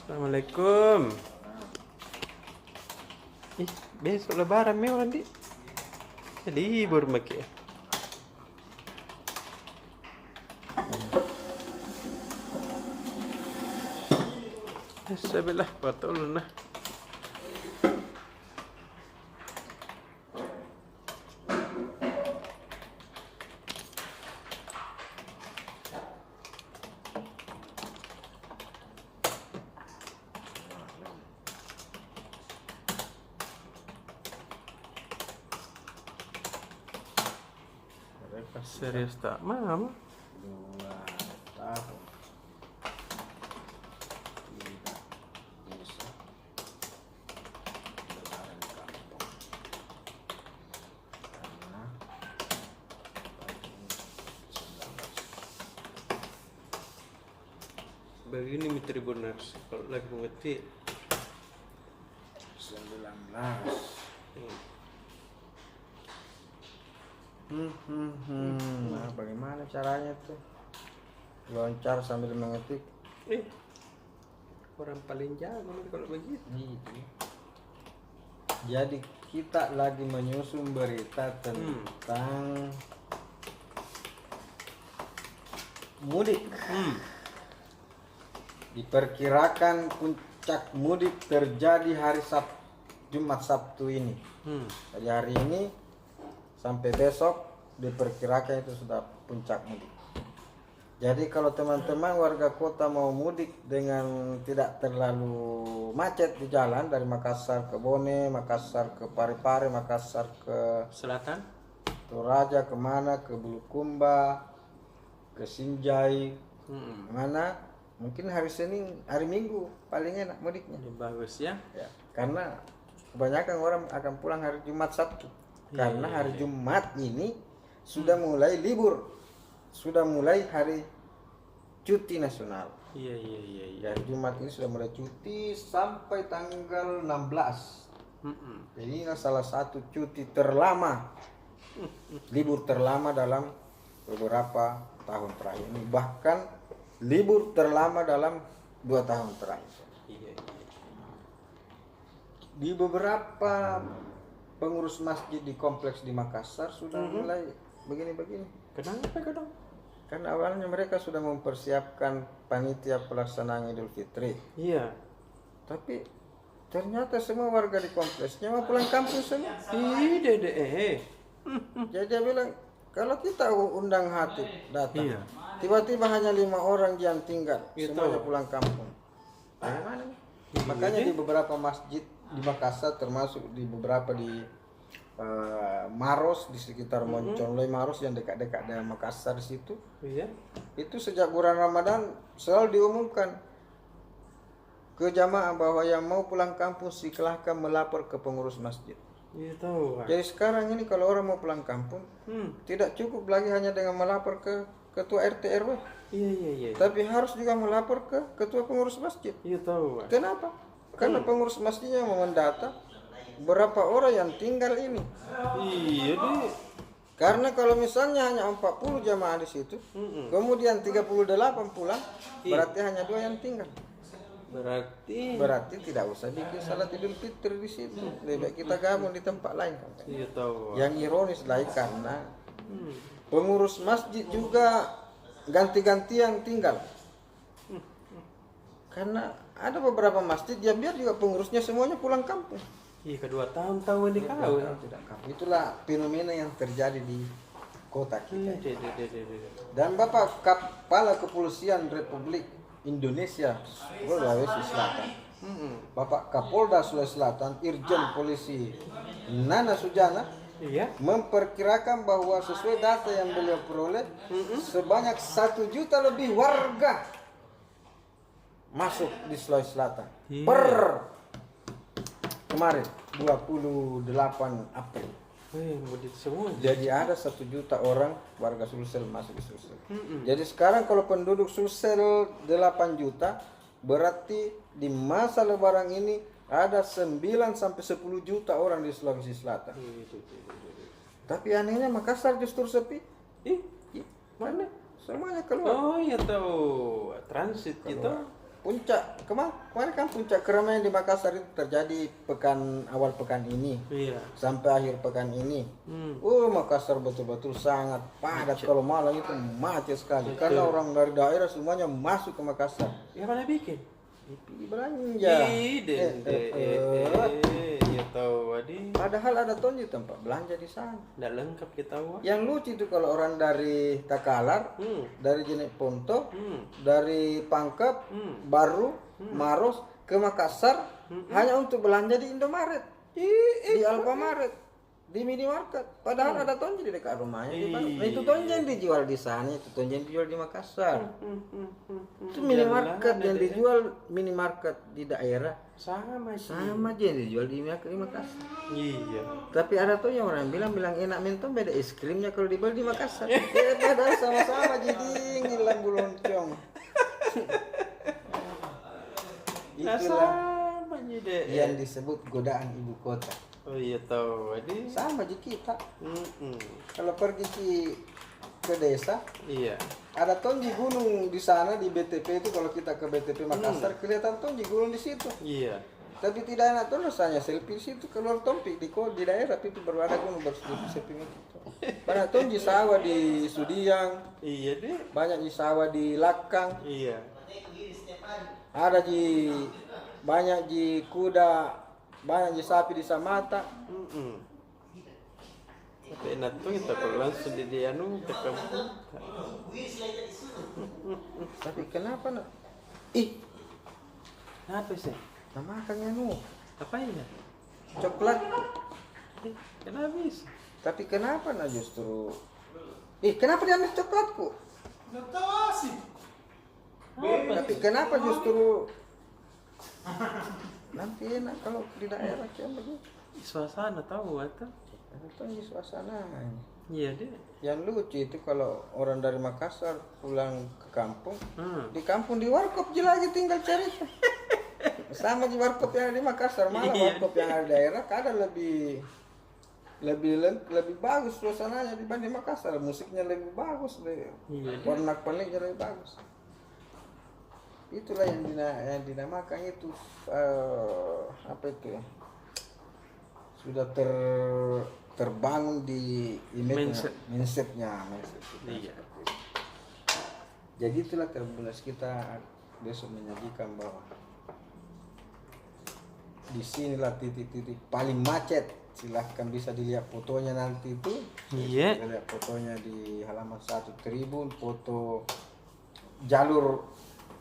Assalamualaikum. Ih, besok lebaran mi orang di. Libur maki. Sebelah betul nah. Serius tak, Mama? 2 tahun tidak bisa lebaran di kampung karena COVID-19. Begini mi Tribuners, kalau lagi mengetik. 19. Nah, bagaimana caranya tuh? Loncar sambil mengetik. Orang paling jago nih kalau begitu. Gitu. Jadi kita lagi menyusun berita tentang mudik. Diperkirakan puncak mudik terjadi hari Jumat Sabtu ini. Jadi hari ini sampai besok diperkirakan itu sudah puncak mudik. Jadi kalau teman-teman warga kota mau mudik dengan tidak terlalu macet di jalan dari Makassar ke Bone, Makassar ke Parepare, Makassar ke Selatan, Toraja, kemana, ke Bulukumba, ke Sinjai, mana mungkin hari Senin, hari Minggu paling enak mudiknya. bagus ya. Ya, karena kebanyakan orang akan pulang hari Jumat Sabtu. Karena hari Jumat ini sudah mulai libur, sudah mulai hari cuti nasional. Iya. Hari Jumat ini sudah mulai cuti sampai tanggal 16. Jadi ini salah satu cuti terlama, libur terlama dalam beberapa tahun terakhir ini. Bahkan libur terlama dalam 2 tahun terakhir. Iya. Di beberapa pengurus masjid di kompleks di Makassar sudah mulai begini-begini. Kenapa dong? Kan awalnya mereka sudah mempersiapkan panitia pelaksanaan Idul Fitri. Iya. Tapi ternyata semua warga di kompleksnya mau pulang kampung semua. Dede. Jadi dia bilang, kalau kita undang hatib datang, Iya. tiba-tiba hanya 5 orang yang tinggal, Gitu. semuanya pulang kampung. Bagaimana nih? Makanya di beberapa masjid di Makassar, termasuk di beberapa di Maros, di sekitar Monconloy Maros yang dekat-dekat dengan Makassar di situ, Iya. itu sejak bulan Ramadan selalu diumumkan ke jamaah bahwa yang mau pulang kampung silahkan melapor ke pengurus masjid. Iya tahu. Jadi sekarang ini kalau orang mau pulang kampung, tidak cukup lagi hanya dengan melapor ke ketua RT RW, Iya. tapi harus juga melapor ke ketua pengurus masjid. Iya tahu. Kenapa? Karena pengurus masjidnya mau mendata berapa orang yang tinggal ini. Iya deh. Karena kalau misalnya hanya 40 jamaah di situ, kemudian 38 pulang, berarti hanya 2 yang tinggal. Berarti tidak usah bikin salat Idul Fitri di situ. Lebih baik kita gabung di tempat lain. Iya tahu. Yang ironis lagi karena pengurus masjid juga ganti-gantian tinggal. Karena ada beberapa masjid ya biar juga pengurusnya semuanya pulang kampung. Iya, kedua tahun ini kau. Tidak kampung. Itulah fenomena yang terjadi di kota kita. Dede. Dan Bapak Kepala Kepolisian Republik Indonesia Sulawesi Selatan, Bapak Kapolda Sulawesi Selatan, Irjen Polisi Nana Sujana, Iya. memperkirakan bahwa sesuai data yang beliau peroleh, sebanyak 1 juta lebih warga masuk di Sulawesi Selatan per kemarin 28 April. Mudik semua. Jadi ada 1 juta orang warga Sulsel masuk di Sulsel. Jadi sekarang kalau penduduk Sulsel 8 juta, berarti di masa lebaran ini ada 9 sampai 10 juta orang di Sulawesi Selatan. Tapi anehnya Makassar justru sepi. Mana? Semuanya keluar. Oh iya tahu. Transit gitu. puncak kemarin kan puncak keramaian di Makassar itu terjadi awal pekan ini Iya. sampai akhir pekan ini. Makassar betul-betul sangat padat. Kalau malam itu macet sekali karena orang dari daerah semuanya masuk ke Makassar. Ya mana bikin? Belanja. Ya tahu Wadi. Padahal ada tonji tempat belanja di sana. Nggak lengkap kita tahu. Yang lucu itu kalau orang dari Takalar, dari Jenek Ponto, dari Pangkep, Baru, Maros ke Makassar hanya untuk belanja di Indomaret, di Alfamaret, di minimarket. Padahal ada tonji di dekat rumahnya. Nah, itu tonji yang dijual di sana, itu tonji yang dijual di Makassar. Itu minimarket yang dijual minimarket di daerah. Sama aja yang dijual di Makassar. Iya. Tapi ada tuh yang orang bilang enak mentong beda es krimnya kalau dibeli di Makassar. Padahal sama-sama jadi ngilang buloncong. Itulah yang disebut godaan ibu kota. Oh iya tahu Wadi. Sama aja kita. Kalau pergi ke desa, Iya. ada tonji gunung di sana di BTP itu. Kalau kita ke BTP Makassar kelihatan tonji gunung di situ. Iya. Tapi tidak enak tuh rasanya selfie di situ keluar tompik di daerah itu baru ada gunung baru selfie itu. Banyak tonji sawah di Sudiang. Iya deh. Banyak di sawah di Lakang. Iya. Ada banyak di kuda. Banyak di sapi di Samata. Tapi enak tuh kita kalau langsung di Dianu ke kampung. Tapi kenapa nak? Apa sih? Nama makannya Apa ini? coklat. Kenapa sih? Tapi kenapa nak justru? Kenapa dia ambil coklatku? Nggak tahu sih. Tapi kenapa justru? Nanti enak kalau di daerah kayak begitu. Suasana tahu atau? Itu di suasana. Iya deh. Yang lucu itu kalau orang dari Makassar pulang ke kampung, di kampung di warkop je lagi tinggal cerita. Sama di warkop yang ada di Makassar, malah warkop yang ada di daerah kadang lebih bagus suasananya dibanding Makassar. Musiknya lebih bagus, warna peliknya lebih bagus. Itulah yang dinamakan itu apa itu ya? Sudah terbangun di mindsetnya. Iya. Jadi itulah Tribuners kita besok menyajikan bahwa disinilah titik-titik paling macet. Silahkan bisa dilihat fotonya nanti itu. Iya. Kita lihat fotonya di halaman 1 Tribun, foto jalur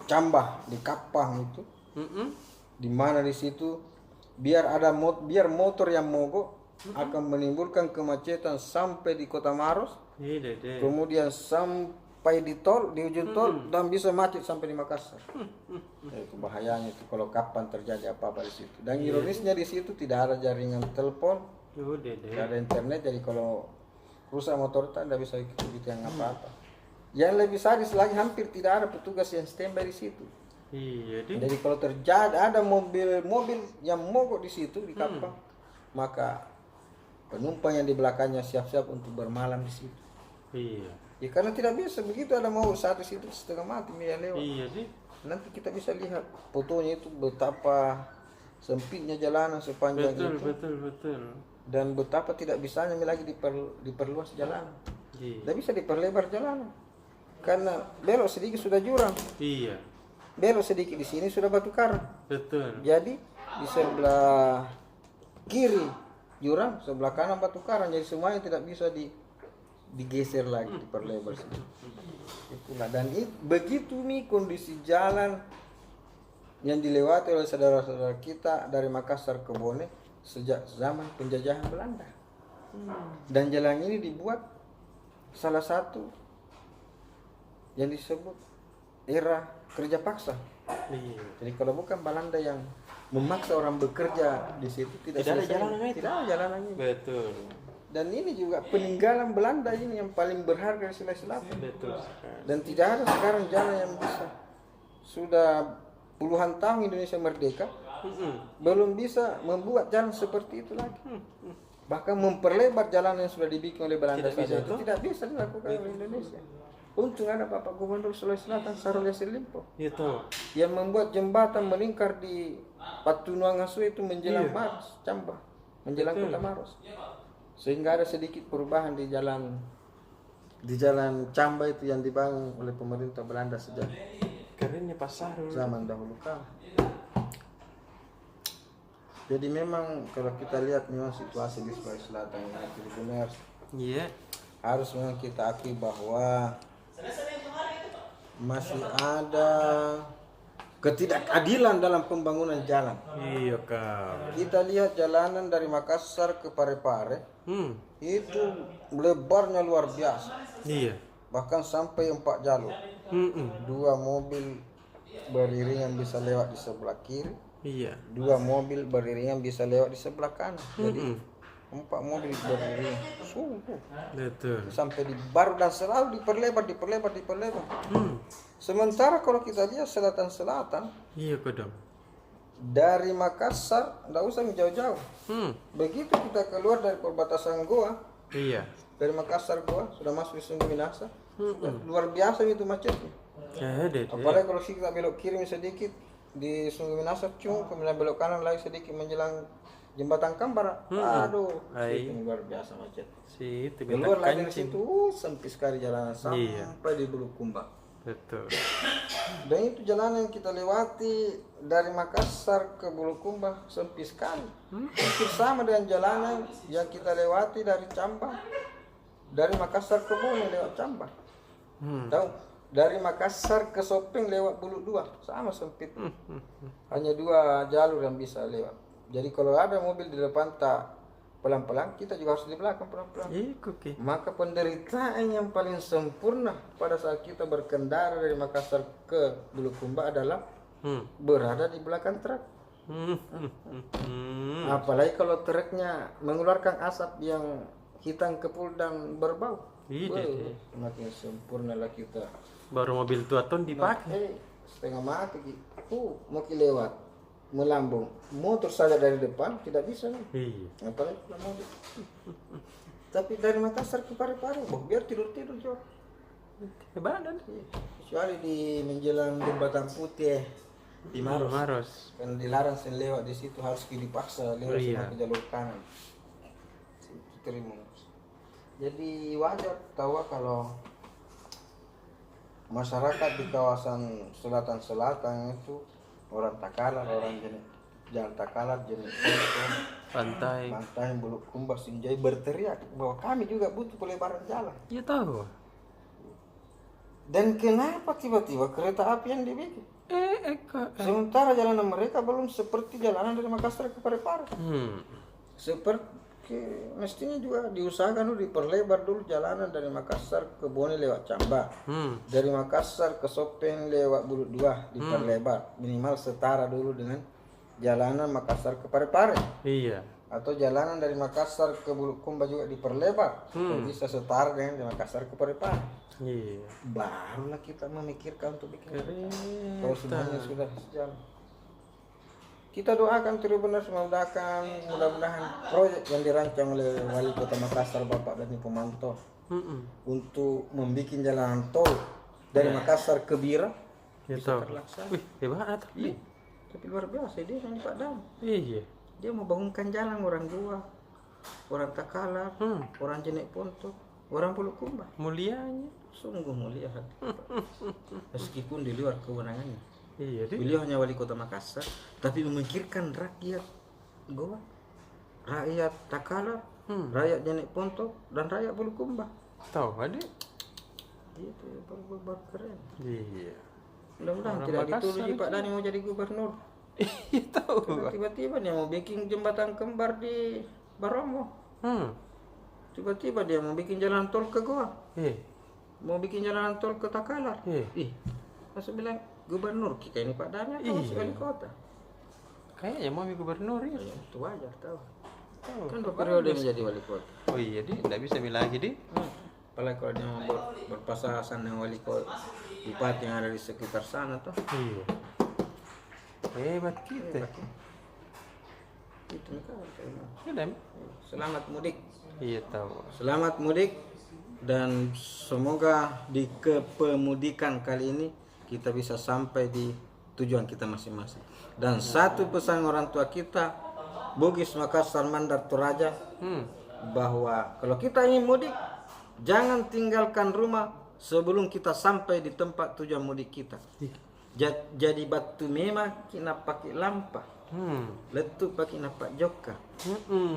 Cambah di Kapang itu. Di mana di situ biar motor yang mogok akan menimbulkan kemacetan sampai di Kota Maros. Kemudian sampai di ujung tol dan bisa macet sampai di Makassar. Itu bahayanya itu kalau kapan terjadi apa-apa di situ. Dan ironisnya di situ tidak ada jaringan telepon, tidak ada internet. Jadi kalau rusak motor tidak bisa ikut yang apa-apa. Yang lebih sadis lagi hampir tidak ada petugas yang standby di situ. Iya. Jadi kalau terjadi ada mobil yang mogok di situ di Kapang, maka penumpang yang di belakangnya siap-siap untuk bermalam di situ. Iya. Ya karena tidak bisa begitu ada mogok saat di situ setengah mati dia lewat. Iya deh. Nanti kita bisa lihat fotonya itu betapa sempitnya jalanan sepanjang itu. Betul. Dan betapa tidak bisanya lagi diperluas jalanan. Iya. Tidak bisa diperlebar jalanan. Karena belok sedikit sudah jurang. Iya. Belok sedikit di sini sudah batu karang. Betul. Jadi di sebelah kiri jurang, sebelah kanan batu karang. Jadi semuanya tidak bisa digeser lagi, diperlebar sedikit. Itulah dan begitu nih kondisi jalan yang dilewati oleh saudara-saudara kita dari Makassar ke Bone sejak zaman penjajahan Belanda. Dan jalan ini dibuat salah satu yang disebut era kerja paksa. Iya. Jadi kalau bukan Belanda yang memaksa orang bekerja di situ tidak ada jalan lagi. Betul. Dan ini juga peninggalan Belanda ini yang paling berharga di Sulawesi Selatan. Betul. Dan tidak ada sekarang jalan yang bisa. Sudah puluhan tahun Indonesia merdeka, belum bisa membuat jalan seperti itu lagi. Bahkan memperlebar jalan yang sudah dibikin oleh Belanda saja itu tidak bisa dilakukan oleh Indonesia. Untung ada Bapak Gubernur Sulawesi Selatan Syahrul Yassin Limpo Itu. yang membuat jembatan melingkar di Patunuangasu itu menjelang Iya. Maros, Camba, menjelang Betul. Kota Maros. Sehingga ada sedikit perubahan di jalan Camba itu yang dibangun oleh pemerintah Belanda sejak Kerennya Pak Syahrul. zaman dahulu kala. Jadi memang kalau kita lihat memang situasi di Sulawesi Selatan ini benar Iya. harus memang kita akui bahwa masih ada ketidakadilan dalam pembangunan jalan. Iya kak. Kita lihat jalanan dari Makassar ke Parepare itu lebarnya luar biasa, Iya. bahkan sampai 4 jalur. 2 mobil beriringan bisa lewat di sebelah kiri, Iya. 2 mobil beriringan bisa lewat di sebelah kanan. Jadi 4 mobil beriringan. Sungguh. Betul. Sampai di baru dan selalu diperlebar. Sementara kalau kita lihat selatan-selatan Iya kodam. dari Makassar nggak usah jauh-jauh. Begitu kita keluar dari perbatasan Goa, Iya. dari Makassar Goa sudah masuk di Sungguh Minasa, luar biasa itu macetnya. Deh. Apalagi kalau kita belok kiri sedikit di Sungguh Minasa, kemudian belok kanan lagi sedikit menjelang Jembatan Kambara. Aduh, itu luar biasa macet. Itu Keluar lagi dari kancing. situ sempit sekali jalanan Iya. sampai di Bulukumba. Betul. Dan itu jalanan yang kita lewati dari Makassar ke Bulukumba sempit sekali. Hampir sama dengan jalanan yang kita lewati dari Camba, dari Makassar ke Bone lewat Camba. Tahu? Dari Makassar ke Sopeng lewat Bulu 2 sama sempit. Hanya 2 jalur yang bisa lewat. Jadi kalau ada mobil di depan tak pelan-pelan, kita juga harus di belakang pelan-pelan. Oke. Maka penderitaan yang paling sempurna pada saat kita berkendara dari Makassar ke Bulukumba adalah berada di belakang truk. Apalagi kalau truknya mengeluarkan asap yang hitam kepul dan berbau. Iya. Makin sempurna lah kita. Baru mobil tua ton dipakai. Setengah mati. Mau lewat melambung motor saja dari depan tidak bisa nih. Iya. Apalagi kalau mobil. Tapi dari Makassar ke Parepare, biar tidur-tidur juga. Badan. Kecuali di menjelang Jembatan Putih di Maros. Maros. Kan dilarang sen lewat di situ, harus dipaksa lewat Iya. ke jalur kanan. Terima. Jadi wajar tahu kalau masyarakat di kawasan selatan-selatan itu orang Takalar, orang jenis Jalan Takalar, jenis Pantai. Bulukumba, Sinjai berteriak bahwa kami juga butuh pelebaran jalan. Iya tahu. Dan kenapa tiba-tiba kereta api yang dibikin? Kak. Sementara jalanan mereka belum seperti jalanan dari Makassar ke Parepare. Seperti mestinya juga diusahakan dulu diperlebar dulu jalanan dari Makassar ke Bone lewat Camba. Dari Makassar ke Sopeng lewat Bulu 2 diperlebar. Minimal setara dulu dengan jalanan Makassar ke Parepare. Iya. Atau jalanan dari Makassar ke Bulukumba juga diperlebar. Supaya bisa setara dengan dari Makassar ke Parepare. Iya. Barulah kita memikirkan untuk bikin. Keren. Kalau semuanya sudah sejalan. Kita doakan terus benar mudah-mudahan proyek yang dirancang oleh Wali Kota Makassar Bapak Dani Pomanto untuk membuat jalan tol dari Makassar ke Bira Ya bisa tahu. terlaksana. Wih, hebat tapi. Tapi luar biasa dia yang Pak Dan. Iya. Dia mau bangunkan jalan orang Goa, orang Takalar, orang Jenek Ponto, orang Bulukumba. Mulianya. Sungguh mulia hati Pak. Meskipun di luar kewenangannya. Iya deh. Beliau hanya wali kota Makassar, tapi memikirkan rakyat Goa, rakyat Takalar, rakyat Jenek Ponto, dan rakyat Bulukumba. Tahu adik. Itu baru keren. Iya. Mudah-mudahan Orang tidak Makassar dituduh Pak Dani mau jadi gubernur. Iya tahu. Karena tiba-tiba dia mau bikin jembatan kembar di Baromo. Tiba-tiba dia mau bikin jalan tol ke Goa. Mau bikin jalan tol ke Takalar. Langsung bilang gubernur kita ini Pak Dani atau wali kota? Kayaknya mau gubernur ya. Itu wajar tahu. Tahu. Kan 2 periode menjadi wali kota. Oh iya di, nggak bisa milih lagi di. Apalagi kalau dia mau berpasangan dengan wali kota, bupati yang ada di sekitar sana tuh. Iya. Hebat kita. Itu kan. Sudah. Selamat mudik. Iya tahu. Selamat mudik Dan semoga di kepemudikan kali ini kita bisa sampai di tujuan kita masing-masing. Dan satu pesan orang tua kita, Bugis Makassar Mandar Toraja, bahwa kalau kita ingin mudik, jangan tinggalkan rumah sebelum kita sampai di tempat tujuan mudik kita. Jadi batu memang kena pakai lampa, letup pakai napak joka.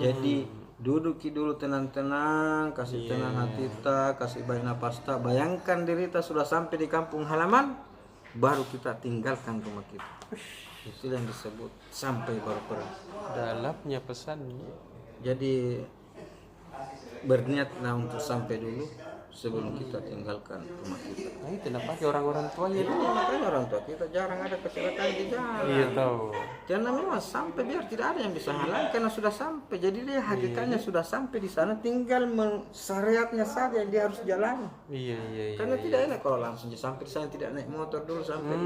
Jadi duduk dulu tenang-tenang, kasih tenang hati kita, kasih baik napas tak. Bayangkan diri kita sudah sampai di kampung halaman, baru kita tinggalkan rumah kita. Itu yang disebut sampai baru pergi. Dalamnya pesan. Jadi berniatlah untuk sampai dulu sebelum kita tinggalkan rumah kita. Nah, itu nampaknya orang-orang tuanya dulu. Makanya orang tua kita jarang ada kecelakaan di jalan. Iya tahu. Karena memang sampai biar tidak ada yang bisa halang karena sudah sampai. Jadi dia hakikatnya sudah sampai di sana, tinggal syariatnya saja yang dia harus jalani. Iya. Karena tidak enak kalau langsung sampai di sana tidak naik motor dulu sampai.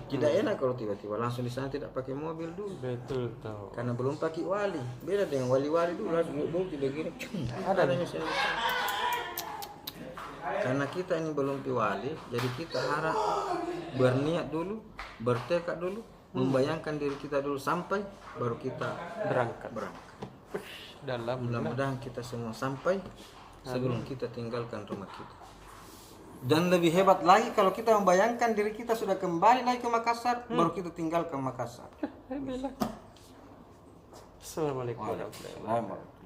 Tidak enak kalau tiba-tiba langsung di sana tidak pakai mobil dulu. Betul tahu. Karena belum pakai wali. Beda dengan wali-wali dulu harus bukti begini. Ada misalnya. Karena kita ini belum piwali, jadi kita harap berniat dulu, bertekad dulu, membayangkan diri kita dulu sampai, baru kita Berangkat. Dalam. Mudah-mudahan kita semua sampai sebelum kita tinggalkan rumah kita. Dan lebih hebat lagi kalau kita membayangkan diri kita sudah kembali lagi ke Makassar, baru kita tinggalkan Makassar. Assalamualaikum warahmatullahi wabarakatuh.